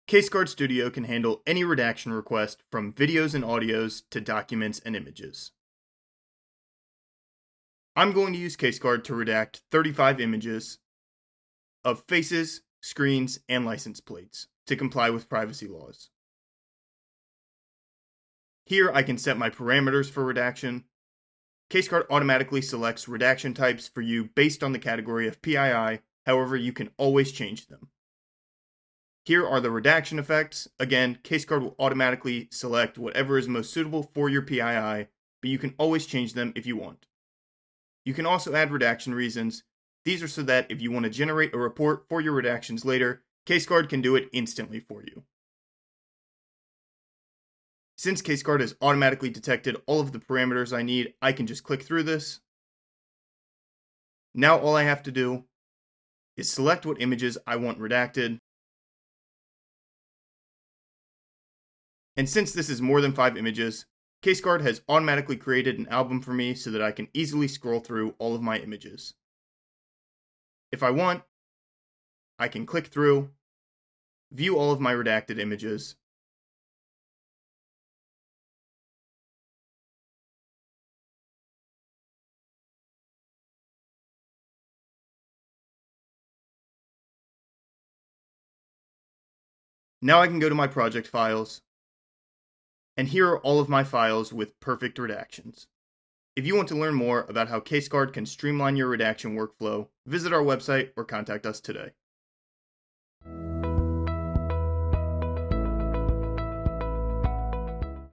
CaseGuard Studio can handle any redaction request from videos and audios to documents and images. I'm going to use CaseGuard to redact 35 images of faces, screens, and license plates to comply with privacy laws. Here I can set my parameters for redaction. CaseGuard automatically selects redaction types for you based on the category of PII, however you can always change them. Here are the redaction effects. Again, CaseGuard will automatically select whatever is most suitable for your PII, but you can always change them if you want. You can also add redaction reasons. These are so that if you want to generate a report for your redactions later, CaseGuard can do it instantly for you. Since CaseGuard has automatically detected all of the parameters I need, I can just click through this. Now all I have to do is select what images I want redacted. And since this is more than 5 images, CaseGuard has automatically created an album for me so that I can easily scroll through all of my images. If I want, I can click through, view all of my redacted images, now I can go to my project files, and here are all of my files with perfect redactions. If you want to learn more about how CaseGuard can streamline your redaction workflow, visit our website or contact us today.